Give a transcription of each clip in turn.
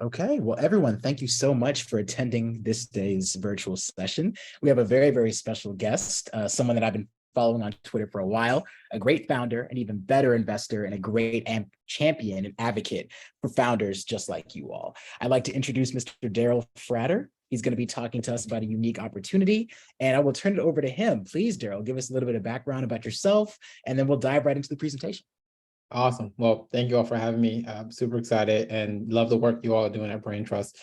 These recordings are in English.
Okay, well, everyone, thank you so much for attending this day's virtual session. We have a very, very special guest, someone that I've been following on Twitter for a while, a great founder, an even better investor, and a great champion and advocate for founders just like you all. I'd like to introduce Mr. Daryl Frater. He's going to be talking to us about a unique opportunity, and I will turn it over to him. Please, Daryl, give us a little bit of background about yourself, and then we'll dive right into the presentation. Awesome. Well, thank you all for having me. I'm super excited and love the work you all are doing at Brain Trust.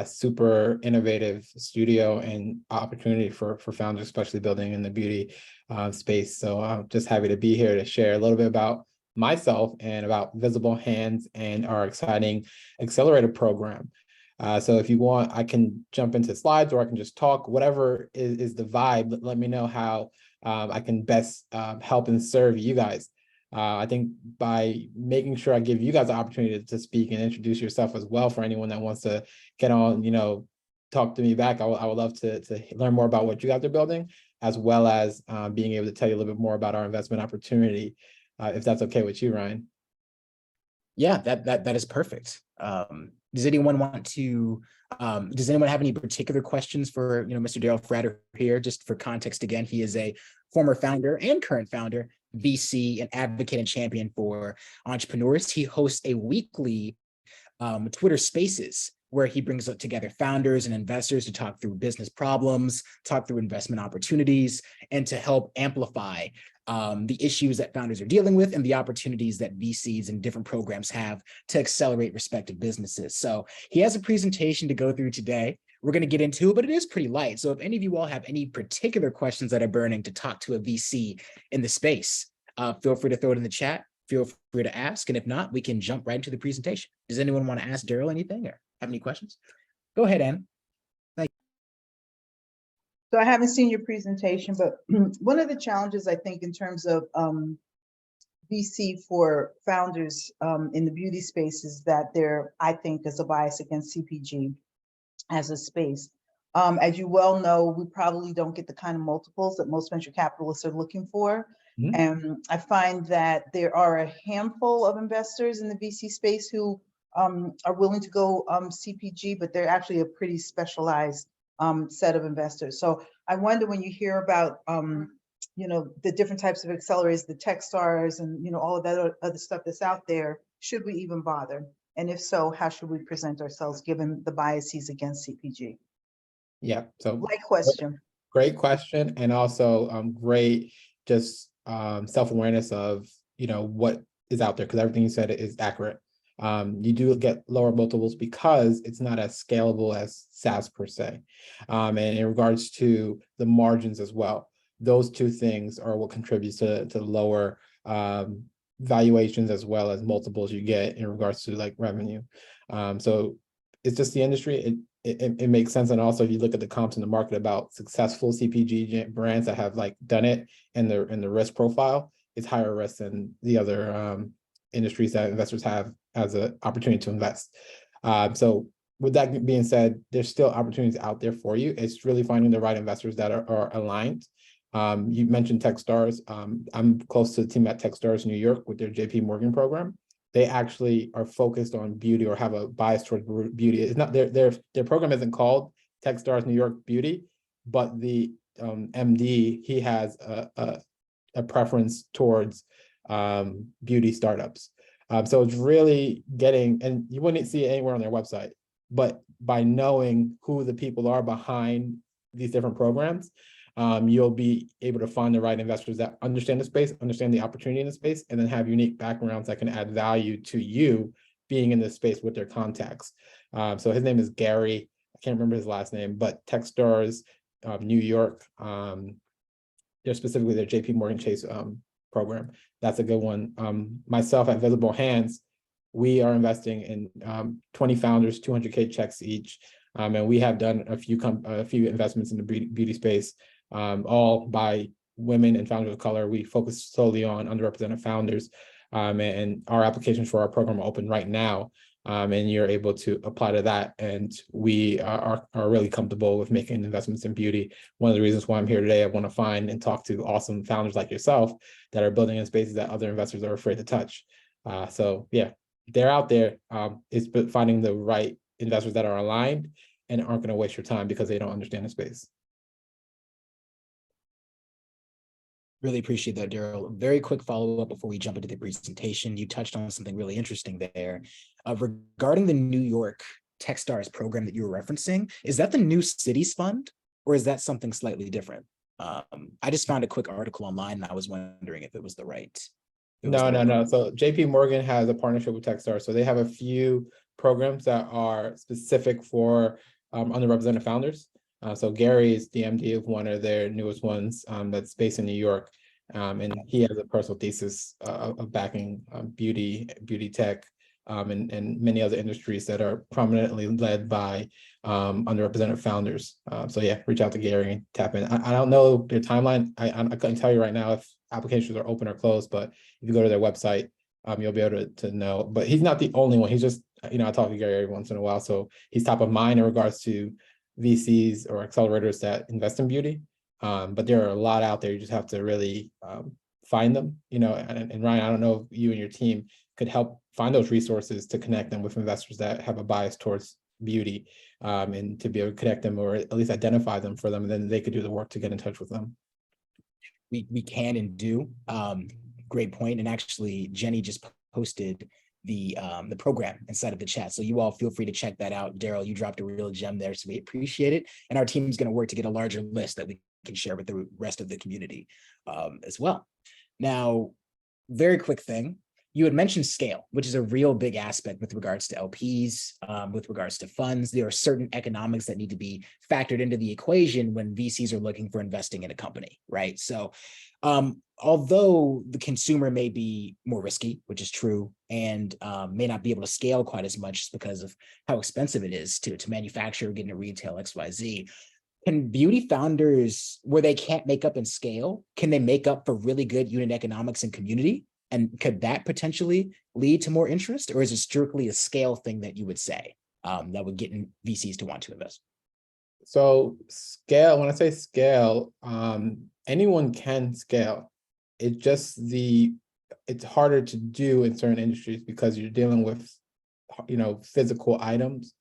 Super innovative studio and opportunity for founders, especially building in the beauty space. So I'm just happy to be here to share a little bit about myself and about Visible Hands and our exciting Accelerator program. So if you want, I can jump into slides or I can just talk, whatever is the vibe. Let me know how I can best help and serve you guys. I think by making sure I give you guys the opportunity to speak and introduce yourself as well for anyone that wants to get on, talk to me back. I would love to learn more about what you guys are building, as well as being able to tell you a little bit more about our investment opportunity, if that's okay with you, Ryan. Yeah, that is perfect. Does anyone want to? Does anyone have any particular questions for Mr. Daryl Frater here? Just for context, again, he is a former founder and current founder, VC, and advocate and champion for entrepreneurs. He hosts a weekly Twitter Spaces where he brings together founders and investors to talk through business problems, talk through investment opportunities, and to help amplify the issues that founders are dealing with and the opportunities that VCs and different programs have to accelerate respective businesses. So he has a presentation to go through today. We're going to get into it, but it is pretty light. So if any of you all have any particular questions that are burning to talk to a VC in the space, feel free to throw it in the chat. Feel free to ask. And if not, we can jump right into the presentation. Does anyone want to ask Daryl anything or have any questions? Go ahead, Anne. So I haven't seen your presentation, but one of the challenges I think in terms of VC for founders in the beauty space is that there, I think, is a bias against CPG as a space. As you well know, we probably don't get the kind of multiples that most venture capitalists are looking for. Mm-hmm. And I find that there are a handful of investors in the VC space who are willing to go CPG, but they're actually a pretty specialized set of investors. So I wonder when you hear about, the different types of accelerators, the Techstars and, all of that other stuff that's out there, should we even bother? And if so, how should we present ourselves given the biases against CPG? Yeah, so light question. Great question. And also great just self-awareness of, what is out there, because everything you said is accurate. You do get lower multiples because it's not as scalable as SaaS per se. And in regards to the margins as well, those two things are what contributes to lower valuations as well as multiples you get in regards to like revenue. So it's just the industry. It makes sense. And also if you look at the comps in the market about successful CPG brands that have like done it and the risk profile, it's higher risk than the other industries that investors have as an opportunity to invest. So with that being said, there's still opportunities out there for you. It's really finding the right investors that are aligned. You mentioned Techstars. I'm close to the team at Techstars New York with their JP Morgan program. They actually are focused on beauty or have a bias towards beauty. It's not their program isn't called Techstars New York Beauty, but the MD, he has a preference towards beauty startups. So it's really getting, and you wouldn't see it anywhere on their website, but by knowing who the people are behind these different programs, you'll be able to find the right investors that understand the space, understand the opportunity in the space, and then have unique backgrounds that can add value to you being in this space with their contacts. So his name is Gary. I can't remember his last name, but Techstars New York, they're specifically their JP Morgan Chase program. That's a good one. Myself at Visible Hands, we are investing in 20 founders, 200K checks each. And we have done a few investments in the beauty space, all by women and founders of color. We focus solely on underrepresented founders. And our applications for our program are open right now. And you're able to apply to that. And we are really comfortable with making investments in beauty. One of the reasons why I'm here today, I want to find and talk to awesome founders like yourself that are building in spaces that other investors are afraid to touch. So yeah, they're out there. It's finding the right investors that are aligned and aren't going to waste your time because they don't understand the space. Really appreciate that, Daryl. Very quick follow-up before we jump into the presentation. You touched on something really interesting there. Regarding the New York Techstars program that you were referencing, is that the New Cities Fund, or is that something slightly different? I just found a quick article online, and I was wondering if it was the right. No. So JP Morgan has a partnership with Techstars. So they have a few programs that are specific for underrepresented founders. So Gary is the MD of one of their newest ones that's based in New York. And he has a personal thesis of backing beauty tech and many other industries that are prominently led by underrepresented founders. So yeah, reach out to Gary and tap in. I don't know their timeline. I couldn't tell you right now if applications are open or closed, but if you go to their website, you'll be able to know. But he's not the only one. He's just, I talk to Gary every once in a while. So he's top of mind in regards to VCs or accelerators that invest in beauty. But there are a lot out there. You just have to really find them, and Ryan, I don't know if you and your team could help find those resources to connect them with investors that have a bias towards beauty, and to be able to connect them or at least identify them for them, and then they could do the work to get in touch with them. We can and do. Great point. And actually, Jenny just posted the program inside of the chat. So you all feel free to check that out. Daryl, you dropped a real gem there, so we appreciate it. And our team is going to work to get a larger list that we can share with the rest of the community as well. Now, very quick thing. You had mentioned scale, which is a real big aspect with regards to LPs, with regards to funds. There are certain economics that need to be factored into the equation when VCs are looking for investing in a company, right? So although the consumer may be more risky, which is true, and may not be able to scale quite as much just because of how expensive it is to manufacture, get into retail, XYZ, can beauty founders, where they can't make up in scale, can they make up for really good unit economics and community? And could that potentially lead to more interest, or is it strictly a scale thing that you would say that would get VCs to want to invest? So scale, when I say scale, anyone can scale. It's just it's harder to do in certain industries because you're dealing with, physical items.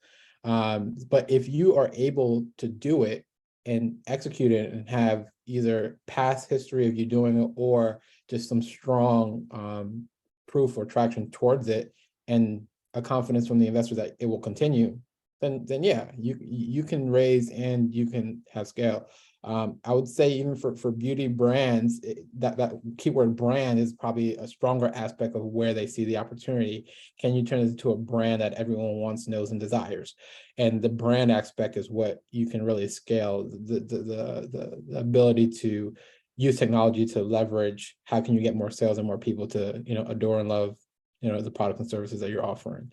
But if you are able to do it and execute it and have either past history of you doing it or just some strong proof or traction towards it and a confidence from the investors that it will continue, then yeah, you can raise and you can have scale. I would say even for beauty brands, that keyword brand is probably a stronger aspect of where they see the opportunity. Can you turn it into a brand that everyone wants, knows, and desires? And the brand aspect is what you can really scale. The ability to use technology to leverage. How can you get more sales and more people to adore and love the products and services that you're offering?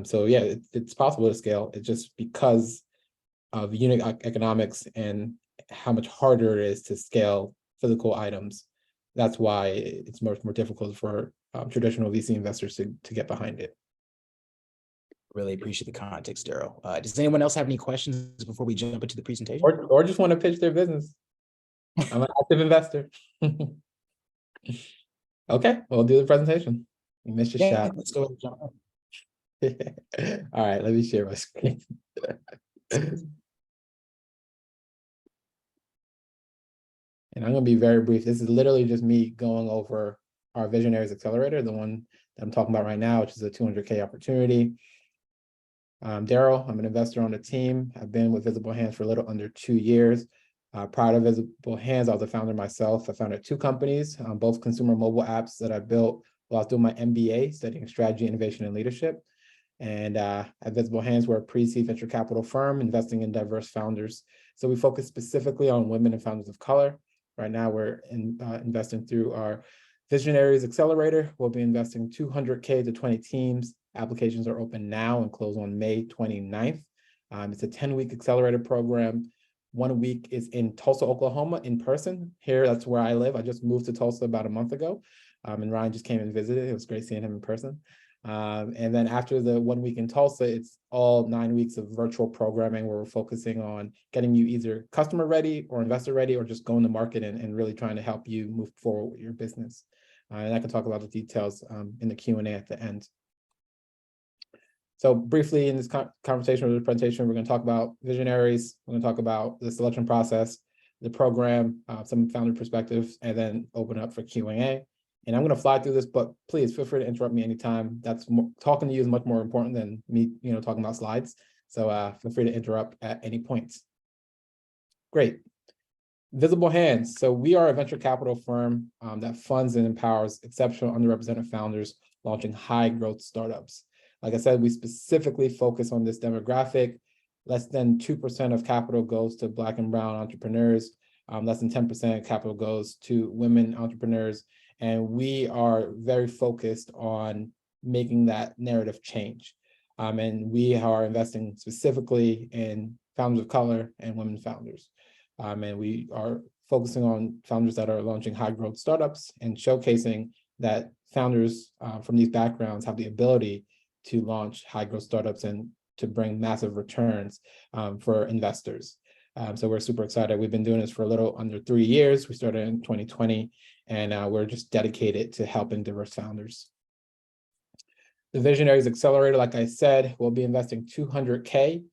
So yeah, it's possible to scale. It's just because of unit economics and how much harder it is to scale physical items. That's why it's much more difficult for traditional VC investors to get behind it. Really appreciate the context, Daryl. Does anyone else have any questions before we jump into the presentation? Or just want to pitch their business? I'm an active investor. Okay, we'll do the presentation. You missed your shot. Let's go ahead and jump in. All right, let me share my screen. And I'm going to be very brief. This is literally just me going over our Visionaries Accelerator, the one that I'm talking about right now, which is a 200K opportunity. Daryl, I'm an investor on the team. I've been with Visible Hands for a little under 2 years. Prior to Visible Hands, I was a founder myself. I founded 2 companies, both consumer mobile apps that I built while I was doing my MBA, studying strategy, innovation, and leadership. And at Visible Hands, we're a pre-seed venture capital firm investing in diverse founders. So we focus specifically on women and founders of color. Right now, we're investing through our Visionaries Accelerator. We'll be investing 200K to 20 teams. Applications are open now and close on May 29th. It's a 10-week accelerator program. 1 week is in Tulsa, Oklahoma, in person. Here, that's where I live. I just moved to Tulsa about a month ago, and Ryan just came and visited. It was great seeing him in person. And then after the 1 week in Tulsa, it's all 9 weeks of virtual programming where we're focusing on getting you either customer ready or investor ready, or just going to market and really trying to help you move forward with your business. And I can talk about the details in the Q&A at the end. So briefly in this conversation or this presentation, we're going to talk about Visionaries. We're going to talk about the selection process, the program, some founder perspectives, and then open up for Q&A. And I'm going to fly through this, but please feel free to interrupt me anytime. Talking to you is much more important than me, talking about slides. So feel free to interrupt at any point. Great. Visible hands. So we are a venture capital firm that funds and empowers exceptional underrepresented founders launching high growth startups. Like I said, we specifically focus on this demographic. Less than 2% of capital goes to Black and Brown entrepreneurs. Less than 10% of capital goes to women entrepreneurs. And we are very focused on making that narrative change. And we are investing specifically in founders of color and women founders. And we are focusing on founders that are launching high growth startups and showcasing that founders from these backgrounds have the ability to launch high growth startups and to bring massive returns for investors. So we're super excited. We've been doing this for a little under 3 years. We started in 2020, and we're just dedicated to helping diverse founders. The Visionaries Accelerator, like I said, we'll be investing $200K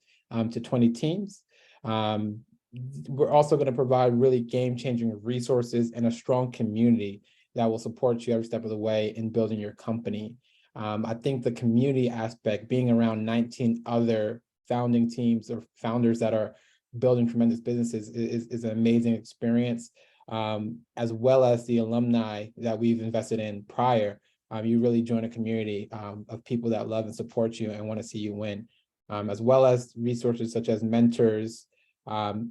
to 20 teams. We're also going to provide really game-changing resources and a strong community that will support you every step of the way in building your company. I think the community aspect, being around 19 other founding teams or founders that are building tremendous businesses is an amazing experience, as well as the alumni that we've invested in prior. You really join a community of people that love and support you and want to see you win, as well as resources such as mentors,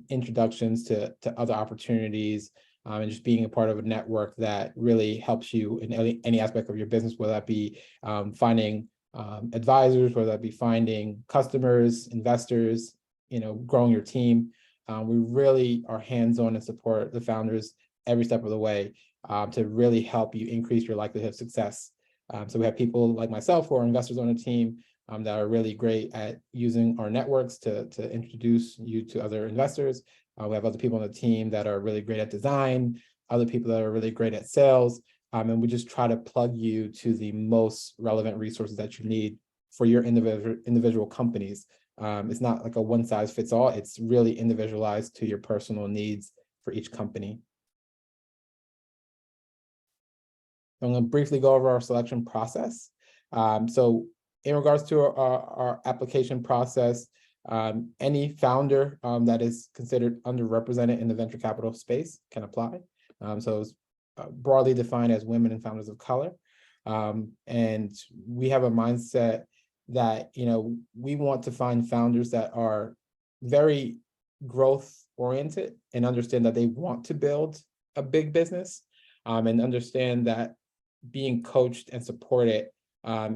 introductions to other opportunities, and just being a part of a network that really helps you in any aspect of your business, whether that be finding advisors, whether that be finding customers, investors, growing your team. We really are hands-on and support the founders every step of the way to really help you increase your likelihood of success. So we have people like myself who are investors on the team that are really great at using our networks to introduce you to other investors. We have other people on the team that are really great at design, other people that are really great at sales, and we just try to plug you to the most relevant resources that you need for your individual companies. It's not like a one size fits all. It's really individualized to your personal needs for each company. I'm going to briefly go over our selection process. So in regards to our application process, any founder that is considered underrepresented in the venture capital space can apply. So it's broadly defined as women and founders of color. And we have a mindset that, we want to find founders that are very growth oriented and understand that they want to build a big business, and understand that being coached and supported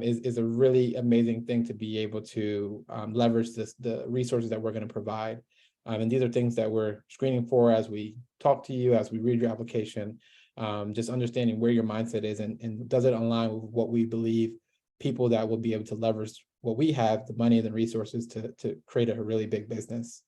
is a really amazing thing to be able to leverage the resources that we're going to provide. And these are things that we're screening for as we talk to you, as we read your application, just understanding where your mindset is and does it align with what we believe people that will be able to leverage what we have, the money and the resources to create a really big business.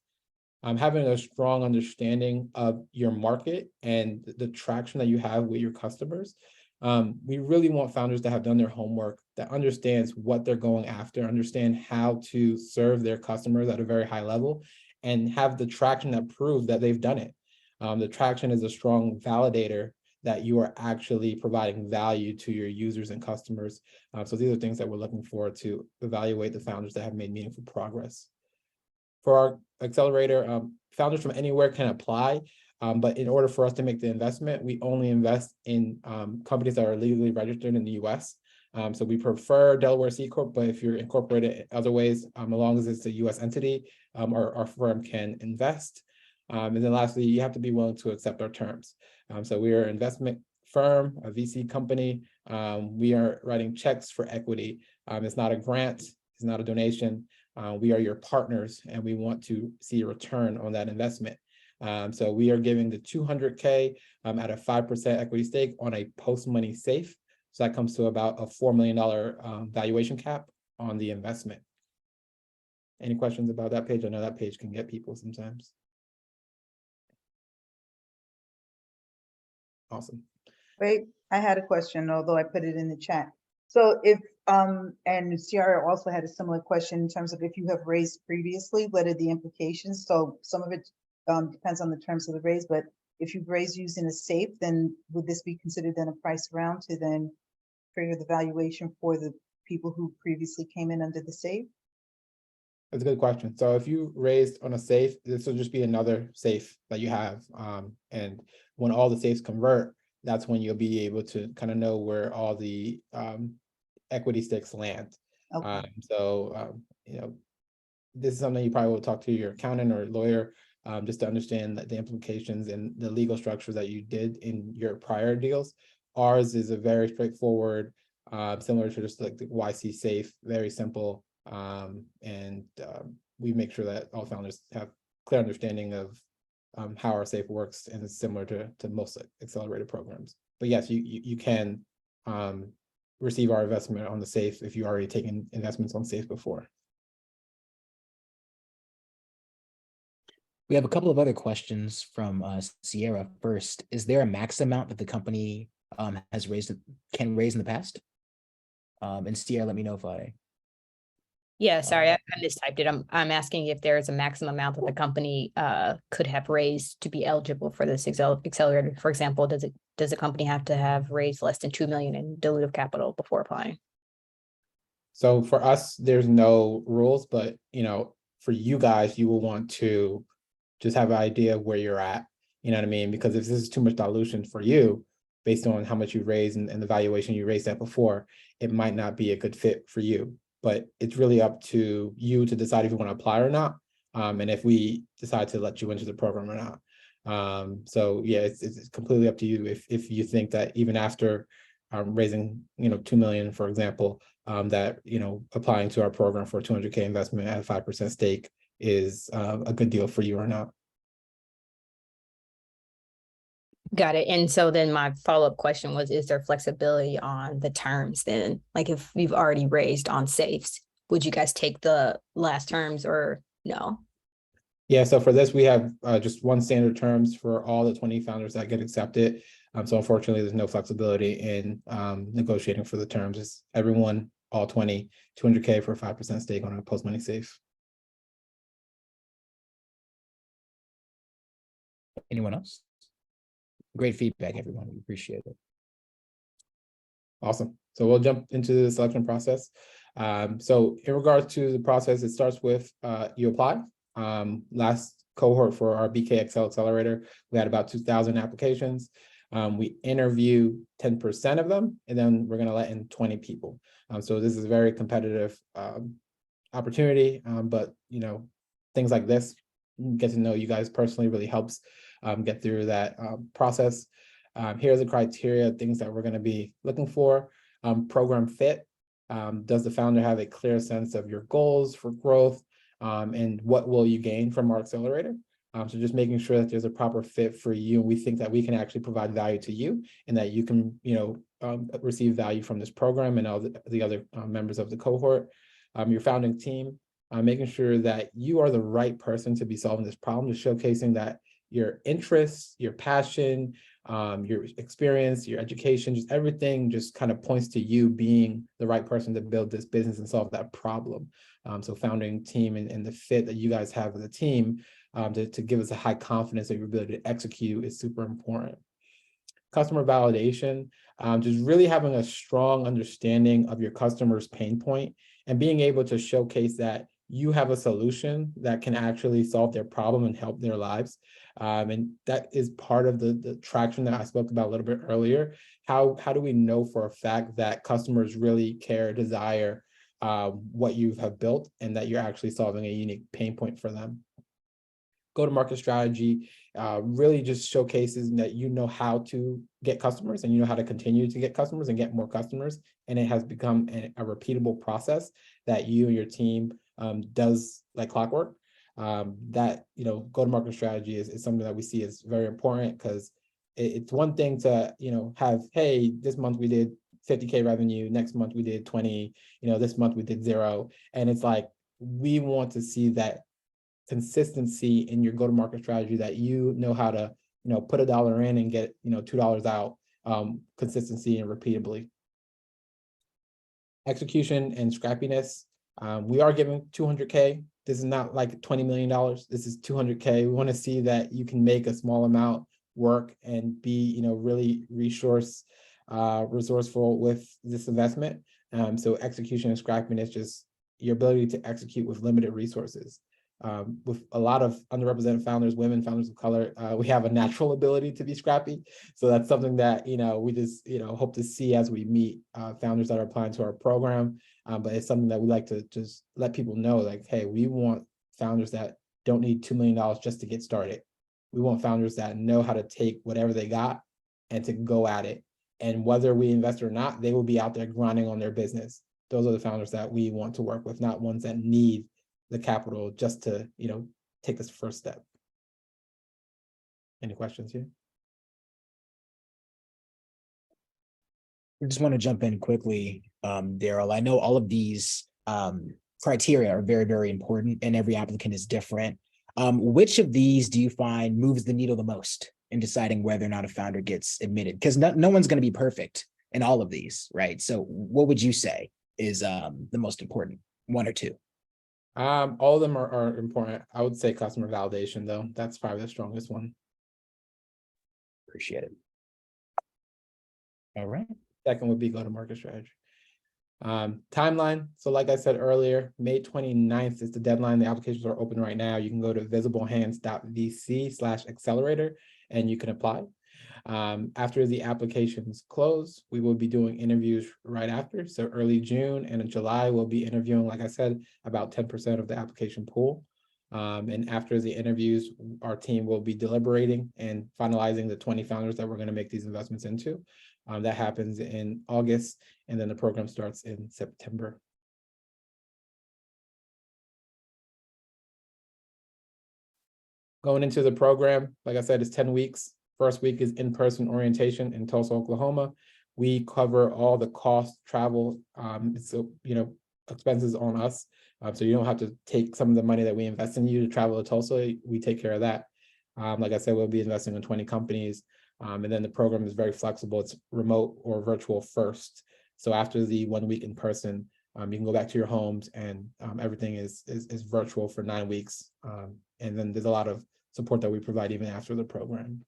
Having a strong understanding of your market and the traction that you have with your customers. We really want founders that have done their homework, that understands what they're going after, understand how to serve their customers at a very high level, and have the traction that proves that they've done it. The traction is a strong validator that you are actually providing value to your users and customers. So these are things that we're looking for to evaluate the founders that have made meaningful progress. For our accelerator, founders from anywhere can apply. But in order for us to make the investment, we only invest in companies that are legally registered in the US. So we prefer Delaware C Corp, but if you're incorporated other ways, as long as it's a US entity, our firm can invest. And then lastly, you have to be willing to accept our terms. So we are an investment firm, a VC company. We are writing checks for equity. It's not a grant, it's not a donation. We are your partners, and we want to see a return on that investment. So we are giving the $200K at a 5% equity stake on a post-money safe. So that comes to about a $4 million valuation cap on the investment. Any questions about that page? I know that page can get people sometimes. Awesome. Wait, I had a question, although I put it in the chat. So if And Ciara also had a similar question in terms of if you have raised previously, what are the implications? So some of it depends on the terms of the raise, but if you've raised using a safe, then would this be considered then a price round to then trigger the valuation for the people who previously came in under the safe? That's a good question. So if you raised on a safe, this will just be another safe that you have. And when all the safes convert, that's when you'll be able to kind of know where all the equity stakes land. Okay. You know, this is something you probably will talk to your accountant or lawyer just to understand that the implications and the legal structure that you did in your prior deals. Ours is a very straightforward, similar to just like the YC safe, very simple. We make sure that all founders have clear understanding of how our safe works, and it's similar to most accelerated programs. But yes, you can receive our investment on the safe if you already taken investments on safe before. We have a couple of other questions from Sierra. First, is there a max amount that the company has raised, can raise in the past? And Sierra, let me know if I. Yeah, sorry, I mistyped it. I'm asking if there is a maximum amount that the company could have raised to be eligible for this accelerator. For example, does the company have to have raised less than 2 million in dilutive capital before applying? So for us, there's no rules, but for you guys, you will want to just have an idea of where you're at. You know what I mean? Because if this is too much dilution for you, based on how much you raised and the valuation you raised at before, it might not be a good fit for you. But it's really up to you to decide if you want to apply or not, and if we decide to let you into the program or not. So yeah, it's completely up to you if you think that even after raising 2 million, for example, that applying to our program for a 200K investment at a 5% stake is a good deal for you or not. Got it. And so then my follow-up question was, is there flexibility on the terms then? Like if you've already raised on safes, would you guys take the last terms or no? Yeah, so for this, we have just one standard terms for all the 20 founders that get accepted. So unfortunately, there's no flexibility in negotiating for the terms. It's everyone, all 20, 200K for a 5% stake on a post-money safe. Anyone else? Great feedback, everyone. We appreciate it. Awesome. So we'll jump into the selection process. So in regards to the process, it starts with you apply. Last cohort for our BKXL Accelerator, we had about 2,000 applications. We interview 10% of them, and then we're going to let in 20 people. So this is a very competitive opportunity, but things like this, get to know you guys personally really helps get through that process. Here's the criteria, things that we're going to be looking for. Program fit. Does the founder have a clear sense of your goals for growth, and what will you gain from our accelerator? So just making sure that there's a proper fit for you, and we think that we can actually provide value to you, and that you can receive value from this program and all the other members of the cohort. Your founding team, making sure that you are the right person to be solving this problem, just showcasing that your interests, your passion, your experience, your education, just everything just kind of points to you being the right person to build this business and solve that problem. So founding team and the fit that you guys have as a team to give us a high confidence that your ability to execute is super important. Customer validation, just really having a strong understanding of your customer's pain point and being able to showcase that you have a solution that can actually solve their problem and help their lives. And that is part of the traction that I spoke about a little bit earlier. How do we know for a fact that customers really care, desire what you have built, and that you're actually solving a unique pain point for them? Go-to-market strategy really just showcases that you know how to get customers, and you know how to continue to get customers and get more customers. And it has become a repeatable process that you and your team does like clockwork. That go-to-market strategy is something that we see is very important, because it's one thing to have, hey, this month we did 50K revenue, next month we did 20, this month we did 0. And it's like, we want to see that consistency in your go-to-market strategy, that how to put $1 in and get $2 out, consistency and repeatably. Execution and scrappiness. We are giving 200K. This is not like $20 million. This is 200K. We want to see that you can make a small amount work and be, really resourceful with this investment. So execution and scrappiness, just your ability to execute with limited resources. With a lot of underrepresented founders, women, founders of color, we have a natural ability to be scrappy. So that's something that, we just, hope to see as we meet founders that are applying to our program. But it's something that we like to just let people know, like, hey, we want founders that don't need $2 million just to get started. We want founders that know how to take whatever they got and to go at it. And whether we invest or not, they will be out there grinding on their business. Those are the founders that we want to work with, not ones that need the capital just to, take this first step. Any questions here? I just want to jump in quickly, Daryl. I know all of these criteria are very, very important, and every applicant is different. Which of these do you find moves the needle the most in deciding whether or not a founder gets admitted? Because no one's going to be perfect in all of these, right? So what would you say is the most important, one or two? All of them are important. I would say customer validation, though. That's probably the strongest one. Appreciate it. All right. Second would be go-to-market strategy. Timeline. So like I said earlier, May 29th is the deadline. The applications are open right now. You can go to visiblehands.vc/accelerator and you can apply. After the applications close, we will be doing interviews right after. So early June and in July, we'll be interviewing, like I said, about 10% of the application pool. And after the interviews, our team will be deliberating and finalizing the 20 founders that we're going to make these investments into. That happens in August, and then the program starts in September. Going into the program, like I said, it's 10 weeks. First week is in-person orientation in Tulsa, Oklahoma. We cover all the cost, travel, so expenses on us. So you don't have to take some of the money that we invest in you to travel to Tulsa. We take care of that. Like I said, we'll be investing in 20 companies. And then the program is very flexible. It's remote or virtual first. So after the 1 week in person, you can go back to your homes and everything is virtual for 9 weeks. And then there's a lot of support that we provide even after the program.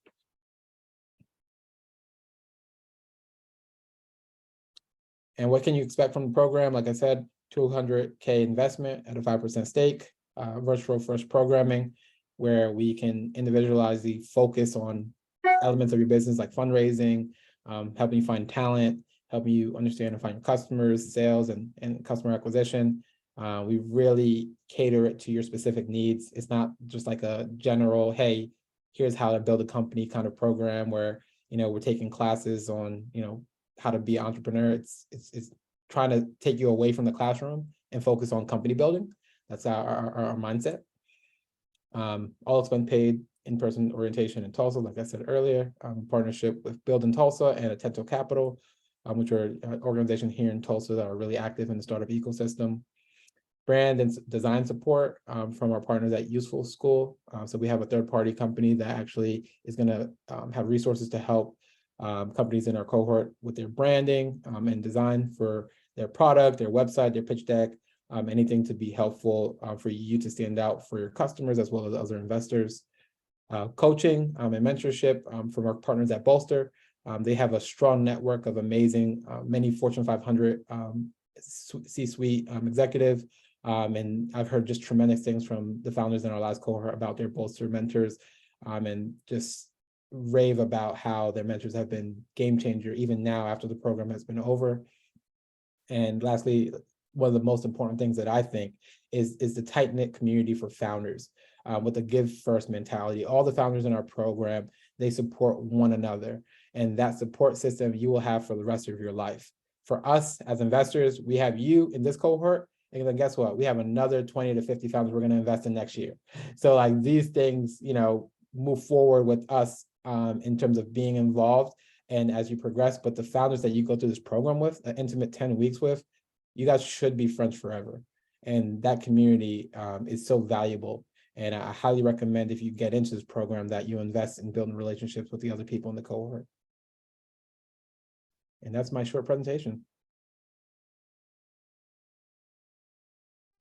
And what can you expect from the program? Like I said, 200K investment at a 5% stake, virtual first programming, where we can individually focus on elements of your business like fundraising, helping you find talent, helping you understand and find customers, sales, and customer acquisition. We really cater it to your specific needs. It's not just like a general, hey, here's how to build a company kind of program where, we're taking classes on, how to be an entrepreneur. It's trying to take you away from the classroom and focus on company building. That's our mindset. All expense paid in-person orientation in Tulsa, like I said earlier, partnership with Build in Tulsa and Atento Capital, which are an organization here in Tulsa that are really active in the startup ecosystem. Brand and design support from our partners at Useful School. So we have a third-party company that actually is going to have resources to help companies in our cohort with their branding and design for their product, their website, their pitch deck, anything to be helpful for you to stand out for your customers as well as other investors. Coaching and mentorship from our partners at Bolster. They have a strong network of amazing, many Fortune 500 C-suite executive. And I've heard just tremendous things from the founders in our last cohort about their Bolster mentors and just rave about how their mentors have been game changer even now after the program has been over. And lastly, one of the most important things that I think is the tight-knit community for founders with a give first mentality. All the founders in our program, they support one another. And that support system you will have for the rest of your life. For us as investors, we have you in this cohort. And then guess what? We have another 20 to 50 founders we're going to invest in next year. So like these things, move forward with us in terms of being involved and as you progress. But the founders that you go through this program with, an intimate 10 weeks with, you guys should be friends forever. And that community is so valuable. And I highly recommend if you get into this program that you invest in building relationships with the other people in the cohort. And that's my short presentation.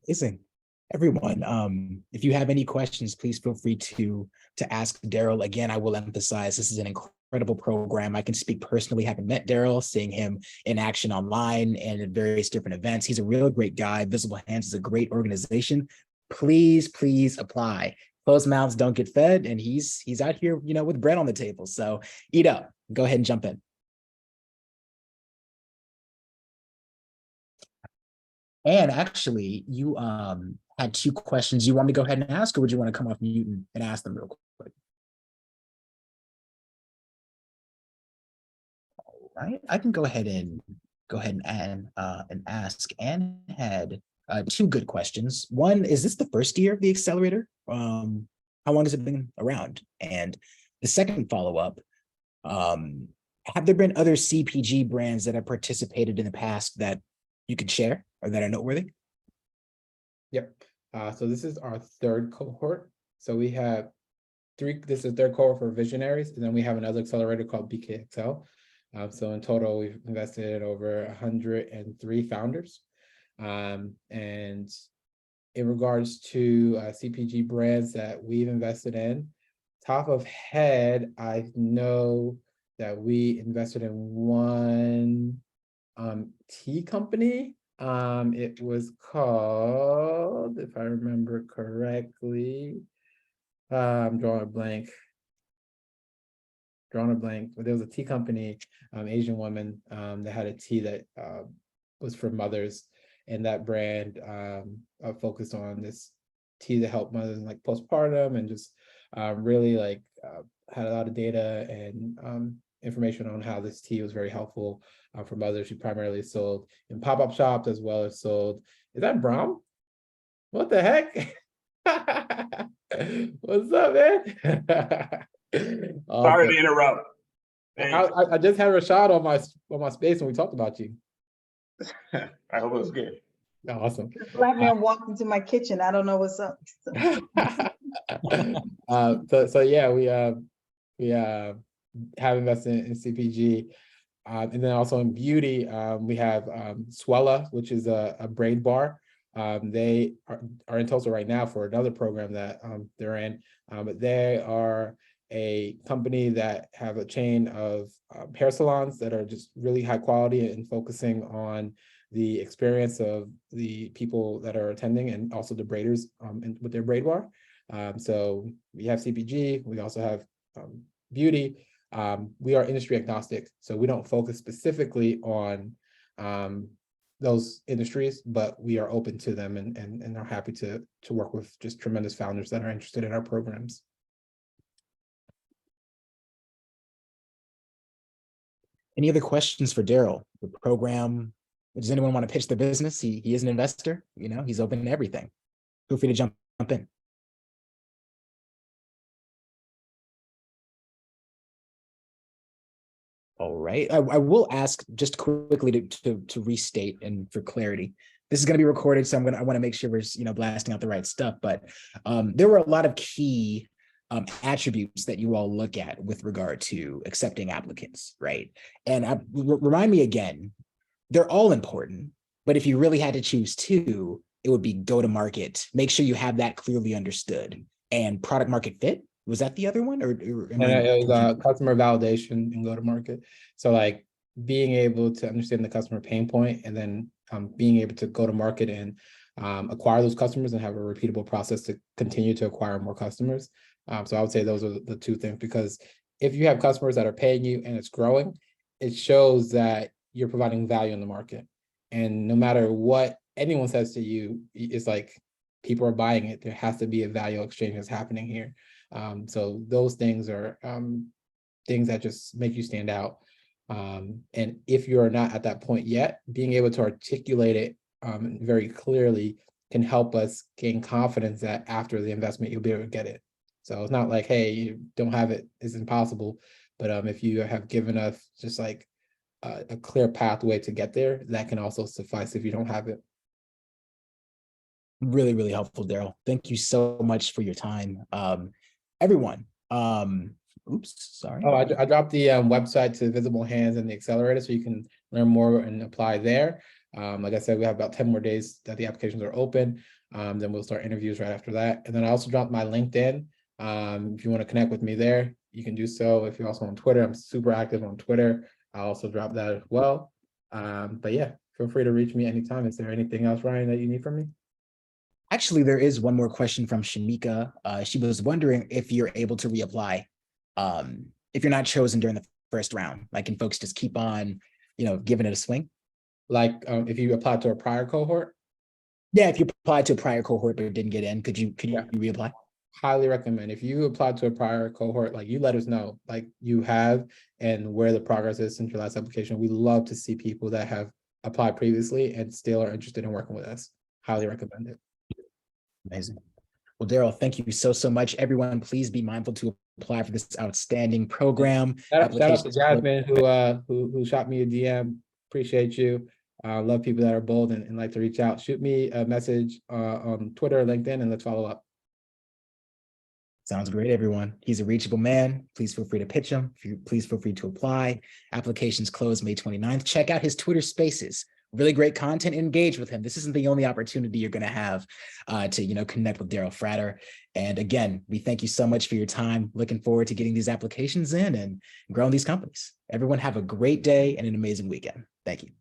Listen, everyone, if you have any questions, please feel free to ask Daryl. Again, I will emphasize this is an incredible program. I can speak personally, having met Daryl, seeing him in action online and at various different events. He's a real great guy. Visible Hands is a great organization. Please, please apply. Closed mouths don't get fed, and he's out here, you know, with bread on the table. So eat up. Go ahead and jump in. And actually, you had two questions you want me to go ahead and ask, or would you want to come off mute and ask them real quick? All right, I can go ahead and ask. Anne had two good questions. One, is this the first year of the Accelerator? How long has it been around? And the second follow-up, have there been other CPG brands that have participated in the past that you could share or that are noteworthy? Yep. So this is our third cohort. So we have this is the third cohort for Visionaries, and then we have another accelerator called BKXL. So in total, we've invested over 103 founders. And in regards to CPG brands that we've invested in, top of head, I know that we invested in one tea company. It was called, if I remember correctly, I'm drawing a blank, but there was a tea company, Asian woman, that had a tea that was for mothers, and that brand focused on this tea to help mothers like postpartum, and just really like had a lot of data and information on how this tea was very helpful for mothers. She primarily sold in pop-up shops as well as sold. Is that Brahm? What the heck? What's up, man? Sorry to interrupt. I just had Rashad on my space when we talked about you. I hope it was good. Awesome. Black man walked into my kitchen. I don't know what's up. So yeah, we have invested in CPG, and then also in beauty, we have Swella, which is a braid bar. They are in Tulsa right now for another program that they're in, but they are a company that have a chain of hair salons that are just really high quality and focusing on the experience of the people that are attending, and also the braiders with their braid bar. So we have CPG, we also have beauty. We are industry agnostic, so we don't focus specifically on those industries, but we are open to them and are happy to work with just tremendous founders that are interested in our programs. Any other questions for Daryl? The program, does anyone want to pitch the business? He is an investor, you know, he's open to everything. Feel free to jump in. All right, I will ask just quickly to restate and for clarity. This is going to be recorded, so I want to make sure we're, you know, blasting out the right stuff. But there were a lot of key attributes that you all look at with regard to accepting applicants, right? And remind me again, they're all important, but if you really had to choose two, it would be go to market. Make sure you have that clearly understood, and product market fit. Was that the other one, or And it was customer validation and go to market. So like being able to understand the customer pain point, and then being able to go to market and acquire those customers and have a repeatable process to continue to acquire more customers. So I would say those are the two things, because if you have customers that are paying you and it's growing, it shows that you're providing value in the market. And no matter what anyone says to you, it's like people are buying it. There has to be a value exchange that's happening here. So those things are things that just make you stand out. And if you're not at that point yet, being able to articulate it very clearly can help us gain confidence that after the investment, you'll be able to get it. So it's not like, hey, you don't have it, it's impossible. But if you have given us just like a clear pathway to get there, that can also suffice if you don't have it. Really, really helpful, Daryl. Thank you so much for your time. Everyone, oops, sorry. Oh, I dropped the website to Visible Hands and the Accelerator, so you can learn more and apply there. Like I said, we have about 10 more days that the applications are open. Then we'll start interviews right after that. And then I also dropped my LinkedIn. If you want to connect with me there, you can do so. If you're also on Twitter, I'm super active on Twitter. I'll also drop that as well. But yeah, feel free to reach me anytime. Is there anything else, Ryan, that you need from me? Actually, there is one more question from Shamika. She was wondering if you're able to reapply if you're not chosen during the first round. Like, can folks just keep on, giving it a swing? Like, if you applied to a prior cohort? Yeah, if you applied to a prior cohort but didn't get in, could you Yeah. reapply? Highly recommend. If you applied to a prior cohort, like, you let us know, like you have, and where the progress is since your last application. We love to see people that have applied previously and still are interested in working with us. Highly recommend it. Amazing. Well, Daryl, thank you so much. Everyone, please be mindful to apply for this outstanding program. Shout out to Jasmine who shot me a DM. Appreciate you. Love people that are bold and like to reach out. Shoot me a message on Twitter or LinkedIn, and let's follow up. Sounds great, everyone. He's a reachable man. Please feel free to pitch him. Please feel free to apply. Applications close May 29th. Check out his Twitter Spaces. Really great content. Engage with him. This isn't the only opportunity you're going to have to connect with Daryl Fratter. And again, we thank you so much for your time. Looking forward to getting these applications in and growing these companies. Everyone have a great day and an amazing weekend. Thank you.